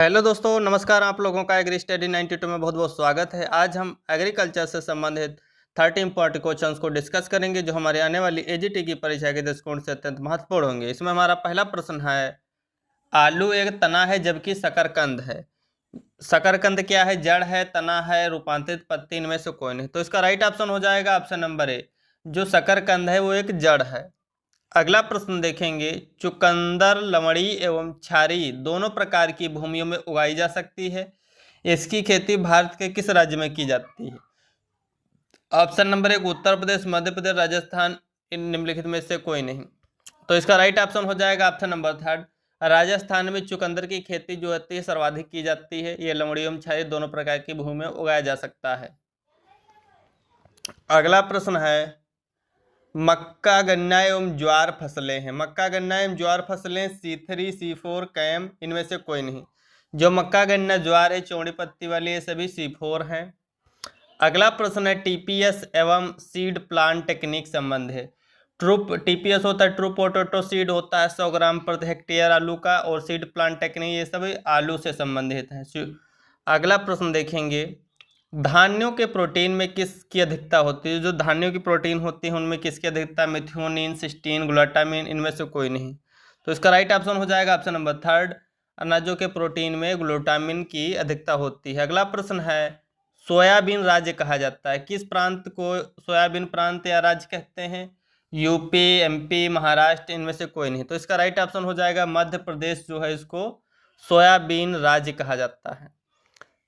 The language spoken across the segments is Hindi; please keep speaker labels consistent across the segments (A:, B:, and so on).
A: हेलो दोस्तों, नमस्कार। आप लोगों का एग्री स्टडी 92 में बहुत बहुत स्वागत है। आज हम एग्रीकल्चर से संबंधित 30 इंपॉर्टेंट क्वेश्चंस को डिस्कस करेंगे जो हमारे आने वाली एजीटी की परीक्षा के दृष्टिकोण से अत्यंत महत्वपूर्ण होंगे। इसमें हमारा पहला प्रश्न है, आलू एक तना है जबकि शकरकंद है। शकरकंद क्या है? जड़ है, तना है, रूपांतरित पत्ती, इनमें से कोई नहीं। तो इसका राइट ऑप्शन हो जाएगा ऑप्शन नंबर ए, जो शकरकंद है वो एक जड़ है। अगला प्रश्न देखेंगे, चुकंदर लवणी एवं क्षारीय दोनों प्रकार की भूमियों में उगाई जा सकती है। इसकी खेती भारत के किस राज्य में की जाती है? ऑप्शन नंबर एक, उत्तर प्रदेश, मध्य प्रदेश, राजस्थान, इन निम्नलिखित में से कोई नहीं। तो इसका राइट ऑप्शन हो जाएगा ऑप्शन नंबर थर्ड, राजस्थान में चुकंदर की खेती जो होती है सर्वाधिक की जाती है। ये लवणी एवं क्षारीय दोनों प्रकार की भूमि में उगाया जा सकता है। अगला प्रश्न है, मक्का, गन्ना एवं ज्वार फसलें हैं। मक्का, गन्ना एवं ज्वार फसलें C3, C4, कैम, इनमें से कोई नहीं। जो मक्का, गन्ना, ज्वार है चौड़ी पत्ती वाली, ये सभी C4 हैं। अगला प्रश्न है, टीपीएस एवं सीड प्लांट टेक्निक संबंध है। टीपीएस होता है ट्रू पोटैटो सीड, होता है 100 ग्राम प्रति हेक्टेयर आलू का, और सीड प्लांट टेक्निक ये सभी आलू से संबंधित हैं। अगला प्रश्न देखेंगे, धान्यों के प्रोटीन में किसकी अधिकता होती है? जो धान्यों की प्रोटीन होती है उनमें किसकी अधिकता? मिथ्योनिन, सिस्टीन, ग्लूटामिन, इनमें से कोई नहीं। तो इसका राइट ऑप्शन हो जाएगा ऑप्शन नंबर थर्ड, अनाजों के प्रोटीन में ग्लूटामिन की अधिकता होती है। अगला प्रश्न है, सोयाबीन राज्य कहा जाता है। किस प्रांत को सोयाबीन प्रांत या राज्य कहते हैं? यूपी, एमपी, महाराष्ट्र, इनमें से कोई नहीं। तो इसका राइट ऑप्शन हो जाएगा मध्य प्रदेश, जो है इसको सोयाबीन राज्य कहा जाता है।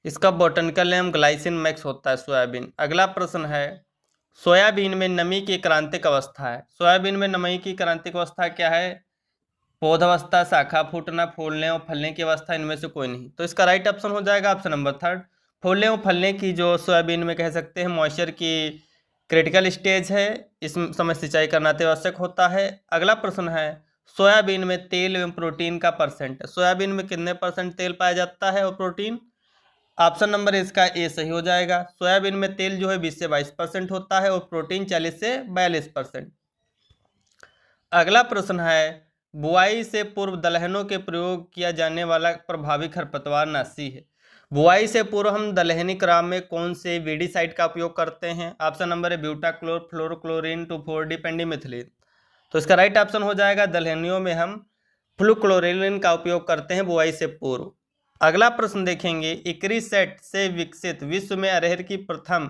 A: इसका बोटनिकल नेम ग्लाइसिन मैक्स होता है सोयाबीन। अगला प्रश्न है, सोयाबीन में नमी की क्रांतिक अवस्था है। सोयाबीन में नमी की क्रांतिक अवस्था क्या है? पौधावस्था, शाखा फूटना, फूलने और फलने की अवस्था, इनमें से कोई नहीं। तो इसका राइट ऑप्शन हो जाएगा ऑप्शन नंबर थर्ड, फूलने और फलने की जो सोयाबीन में कह सकते हैं मॉइस्चर की क्रिटिकल स्टेज है, इस समय सिंचाई करना अति आवश्यक होता है। अगला प्रश्न है, सोयाबीन में तेल एवं प्रोटीन का परसेंट। सोयाबीन में कितने परसेंट तेल पाया जाता है और प्रोटीन? ऑप्शन नंबर इसका ए सही हो जाएगा। सोयाबीन में तेल जो है 20 से 22% होता है और प्रोटीन 40 से 42%। अगला प्रश्न है, बुआई से पूर्व दलहनों के प्रयोग किया जाने वाला प्रभावी खरपतवार नाशी है। बुआई से पूर्व हम दलहनी क्रम में कौन से वीडिसाइड का उपयोग करते हैं? ऑप्शन नंबर है ब्यूटाक्लोर, फ्लोरोक्लोरिन, 2,4-D, पेंडिमिथिलिन। तो इसका राइट ऑप्शन हो जाएगा, दलहनियों में हम फ्लुक्लोरिन का उपयोग करते हैं बुआई से पूर्व। अगला प्रश्न देखेंगे, इक्रिसेट से विकसित विश्व में अरहर की प्रथम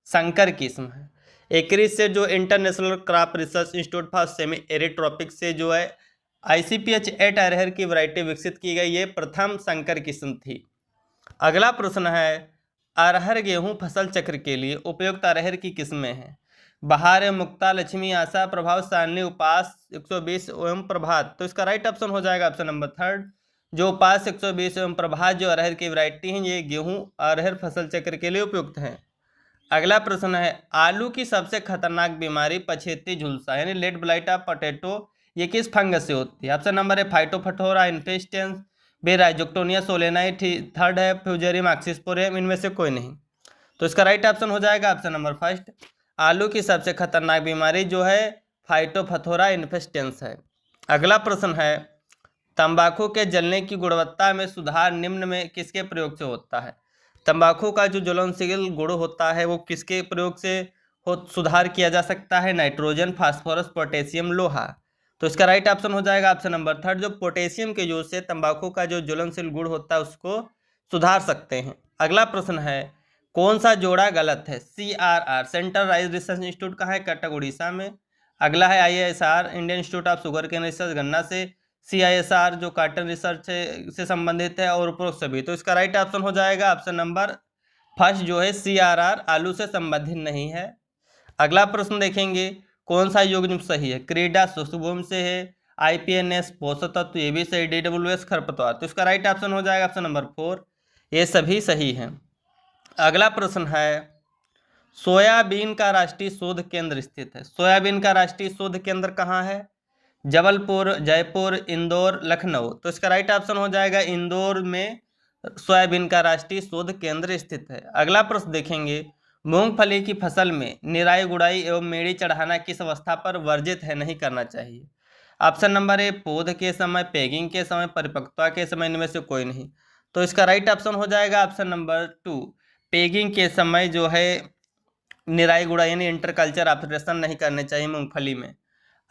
A: संकर किस्म है। इक्रिसेट जो international crop research institute for semi arid tropics से जो है ICPH 8 अरहर की वैरायटी विकसित की गई, ये प्रथम संकर किस्म थी। अगला प्रश्न है, अरहर गेहूं फसल चक्र के लिए उपयुक्त अरहर की किस्में हैं। बहार, मुक्ता, लक्ष्मी, आशा, प्रभाव, सारणी, उपास, 120 एवं प्रभात। तो इसका राइट ऑप्शन हो जाएगा ऑप्शन नंबर थर्ड, जो उपास, 120 एवं प्रभात जो अरहर की वैरायटी हैं, ये गेहूं अरहर फसल चक्र के लिए उपयुक्त हैं। अगला प्रश्न है, आलू की सबसे खतरनाक बीमारी पछेती झुलसा यानी लेट ब्लाइट ऑफ पोटैटो, ये किस फंगस से होती है? ऑप्शन नंबर है Phytophthora, infestans, B Rhizoctonia solani, third है फ्यूजेरियम ऑक्सीस्पोरियम, इनमें से कोई नहीं। तो इसका राइट ऑप्शन हो जाएगा ऑप्शन नंबर फर्स्ट, आलू की सबसे खतरनाक बीमारी जो है फाइटोफथोरा इन्फेस्टेंस है। अगला प्रश्न है, तंबाकू के जलने की गुणवत्ता में सुधार निम्न में किसके प्रयोग से होता है? तंबाकू का जो ज्वलनशील गुण होता है वो किसके प्रयोग से सुधार किया जा सकता है? नाइट्रोजन, फास्फोरस, पोटेशियम, लोहा। तो इसका राइट ऑप्शन हो जाएगा ऑप्शन नंबर थर्ड, जो पोटेशियम के यूज से तंबाकू का जो ज्वलनशील गुण होता है उसको सुधार सकते हैं। अगला प्रश्न है, कौन सा जोड़ा गलत है? CRR central rice research institute कहाँ है? कटक, उड़ीसा में। अगला है IISR Indian institute of sugar cane research, गन्ना से। CISR जो कॉटन रिसर्च से संबंधित है, और उपरोक्त सभी। तो इसका राइट ऑप्शन हो जाएगा ऑप्शन नंबर फर्स्ट, जो है CRR आलू से संबंधित नहीं है। अगला प्रश्न देखेंगे, कौन सा युग्म सही है? क्रीडा शुभम से है, IPNS पोषक तत्व, ये भी सही, DWS खरपतवार। तो इसका राइट ऑप्शन हो जाएगा ऑप्शन नंबर 4, ये सभी सही हैं। अगला प्रश्न है, सोयाबीन का राष्ट्रीय शोध केंद्र स्थित है। सोयाबीन का राष्ट्रीय शोध केंद्र कहाँ है? जबलपुर, जयपुर, इंदौर, लखनऊ। तो इसका राइट ऑप्शन हो जाएगा इंदौर में सोयाबीन का राष्ट्रीय शोध केंद्र स्थित है। अगला प्रश्न देखेंगे, मूंगफली की फसल में निराई गुड़ाई एवं मेड़ी चढ़ाना किस अवस्था पर वर्जित है, नहीं करना चाहिए? ऑप्शन नंबर ए, पौध के समय, पैगिंग के समय, परिपक्वता के समय, इनमें से कोई नहीं। तो इसका राइट ऑप्शन हो जाएगा ऑप्शन नंबर 2। पेगिंग के समय जो है निराई गुड़ाई यानी इंटरकल्चर ऑपरेशन नहीं करने चाहिए मूंगफली में।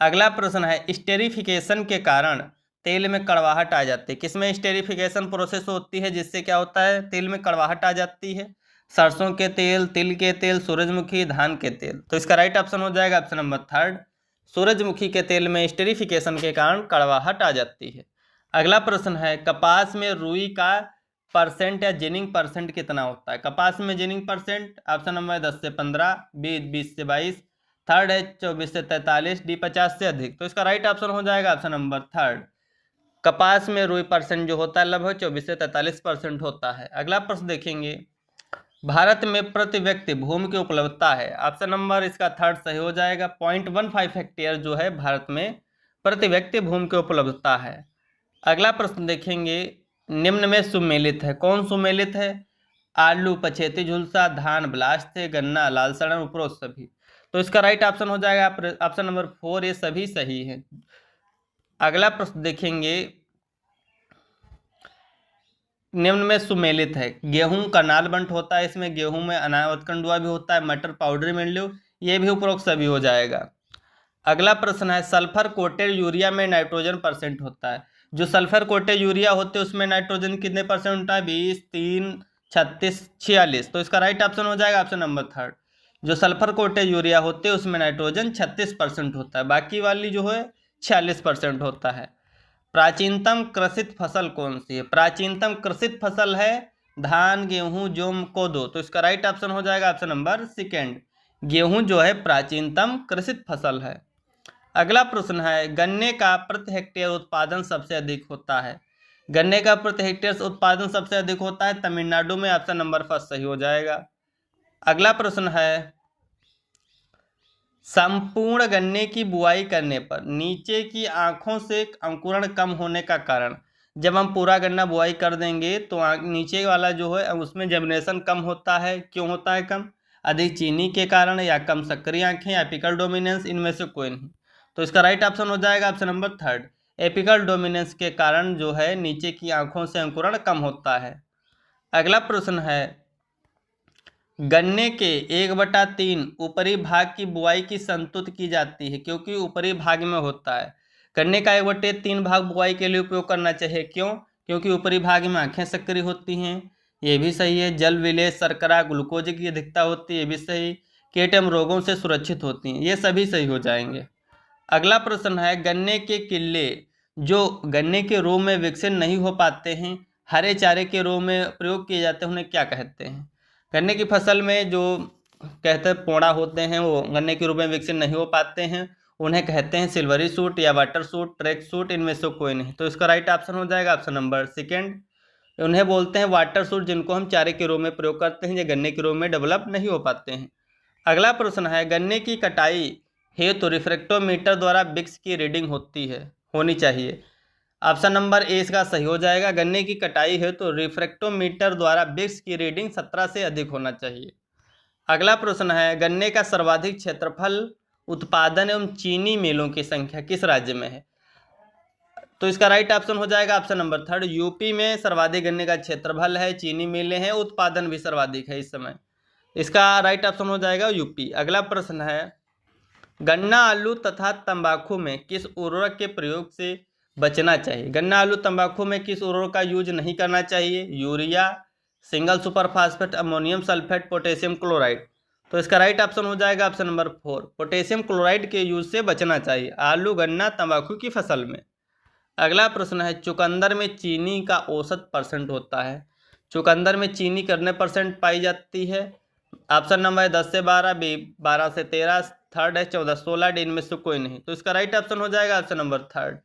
A: अगला प्रश्न है स्टेरिफिकेशन के कारण तेल में कड़वाहट आ जाती है। किसमें स्टेरिफिकेशन प्रोसेस होती है जिससे क्या होता है तेल में कड़वाहट आ जाती है? सरसों के तेल, तिल के तेल, सूरजमुखी, धान के तेल। तो इसका राइट ऑप्शन हो जाएगा ऑप्शन नंबर 3, सूरजमुखी के तेल में स्टेरिफिकेशन के कारण कड़वाहट आ जाती है। अगला प्रश्न है कपास में रुई का परसेंट या जिनिंग परसेंट कितना होता है? कपास में जिनिंग परसेंट ऑप्शन नंबर 10 से 15, बी 20 से 22, थर्ड है 24 से 43, डी 50 से अधिक। तो इसका राइट ऑप्शन हो जाएगा ऑप्शन नंबर 3। कपास में रुई परसेंट जो होता है लगभग 24 से 43% होता है। अगला प्रश्न देखेंगे भारत में प्रति व्यक्ति भूमि की उपलब्धता है। ऑप्शन नंबर इसका 3 सही हो जाएगा। 0.15 हेक्टेयर जो है भारत में प्रति व्यक्ति भूमि की उपलब्धता है। अगला प्रश्न देखेंगे निम्न में सुमेलित है। कौन सुमेलित है? आलू पछेती झुलसा, धान ब्लास्ट है, गन्ना लाल सड़न, उपरोक्त सभी। तो इसका राइट ऑप्शन हो जाएगा ऑप्शन नंबर 4, ये सभी सही है। अगला प्रश्न देखेंगे निम्न में सुमेलित है। गेहूं करनाल बंट होता है, इसमें गेहूं में अनावत कंडुआ भी होता है, मटर पाउडरी मिल्ड्यू, ये भी उपरोक्त सभी हो जाएगा। अगला प्रश्न है सल्फर कोटेड यूरिया में नाइट्रोजन परसेंट होता है। जो सल्फर कोटेड यूरिया होते हैं उसमें नाइट्रोजन कितने परसेंट होता है? 20, 3, 36, 46। तो इसका राइट ऑप्शन हो जाएगा ऑप्शन नंबर 3। जो सल्फर कोटेड यूरिया होते हैं उसमें नाइट्रोजन 36% होता है, बाकी वाली जो है 46% होता है। प्राचीनतम कृषित फसल कौन सी है? प्राचीनतम कृषित फसल है धान, गेहूं, जौ, कोदो। तो इसका राइट ऑप्शन हो जाएगा ऑप्शन नंबर 2। गेहूं जो है प्राचीनतम कृषित फसल है। अगला प्रश्न है गन्ने का प्रति हेक्टेयर उत्पादन सबसे अधिक होता है। गन्ने का प्रति हेक्टेयर उत्पादन सबसे अधिक होता है तमिलनाडु में। ऑप्शन नंबर 1 सही हो जाएगा। अगला प्रश्न है संपूर्ण गन्ने की बुआई करने पर नीचे की आंखों से अंकुरण कम होने का कारण। जब हम पूरा गन्ना बुआई कर देंगे तो नीचे वाला जो है उसमें जर्मिनेशन कम होता है। क्यों होता है कम? अधिक चीनी के कारण, या कम सक्रिय आंखें, या एपिकल डोमिनेंस, इनमें से कोई नहीं। तो इसका राइट ऑप्शन हो जाएगा ऑप्शन नंबर 3, एपिकल डोमिनेंस के कारण जो है नीचे की आंखों से अंकुरण कम होता है। अगला प्रश्न है गन्ने के 1/3 ऊपरी भाग की बुआई की संतुत की जाती है क्योंकि ऊपरी भाग में होता है। गन्ने का 1/3 भाग बुआई के लिए उपयोग करना चाहिए। क्यों? क्योंकि ऊपरी भाग में आंखें सक्रिय होती हैं, ये भी सही है। जल विलेय, शर्करा, ग्लूकोज की अधिकता होती है, ये भी सही। कीट एवं रोगों से सुरक्षित होती हैं, ये सभी सही हो जाएंगे। अगला प्रश्न है गन्ने के किल्ले जो गन्ने के रोग में विकसित नहीं हो पाते हैं, हरे चारे के रोग में प्रयोग किए जाते हैं, उन्हें क्या कहते हैं? गन्ने की फसल में जो कहते हैं पोड़ा होते हैं वो गन्ने के रूप में विकसित नहीं हो पाते हैं, उन्हें कहते हैं सिल्वरी सूट या वाटर सूट, ट्रैक सूट, इनमें से कोई नहीं। तो इसका राइट ऑप्शन हो जाएगा ऑप्शन नंबर 2। उन्हें बोलते हैं वाटर सूट जिनको हम चारे के रूप में प्रयोग करते हैं, ये गन्ने के रूप में डेवलप नहीं हो पाते हैं। अगला प्रश्न है गन्ने की कटाई हेतु रिफ्रैक्टोमीटर द्वारा बिक्स की रीडिंग होनी चाहिए। ऑप्शन नंबर ए इसका सही हो जाएगा। गन्ने की कटाई है तो रिफ्रैक्टोमीटर द्वारा बिक्स की रीडिंग 17 से अधिक होना चाहिए। अगला प्रश्न है गन्ने का सर्वाधिक क्षेत्रफल उत्पादन एवं चीनी मिलों की संख्या किस राज्य में है? तो इसका राइट ऑप्शन हो जाएगा ऑप्शन नंबर 3, यूपी में सर्वाधिक गन्ने का क्षेत्रफल है, चीनी मिलें हैं, उत्पादन भी सर्वाधिक है इस समय। इसका राइट ऑप्शन हो जाएगा यूपी। अगला प्रश्न है गन्ना, आलू तथा तंबाकू में किस उर्वरक के प्रयोग से बचना चाहिए? गन्ना, आलू, तंबाकू में किस उर्वरक का यूज नहीं करना चाहिए? Urea, single super phosphate, ammonium sulphate, potassium chloride. तो इसका राइट ऑप्शन हो जाएगा ऑप्शन नंबर 4, पोटेशियम क्लोराइड के यूज से बचना चाहिए आलू, गन्ना, तंबाकू की फसल में। अगला प्रश्न है चुकंदर में चीनी का औसत परसेंट होता है। चुकंदर में चीनी कितने परसेंट पाई जाती है? ऑप्शन नंबर है 10 से 12, बी 12 से 13, थर्ड है 14 से 16, डी इनमें से कोई नहीं। तो इसका राइट ऑप्शन हो जाएगा ऑप्शन नंबर 3,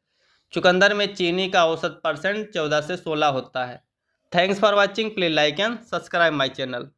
A: चुकंदर में चीनी का औसत परसेंट 14 से 16 होता है। Thanks for watching, please like and subscribe my channel.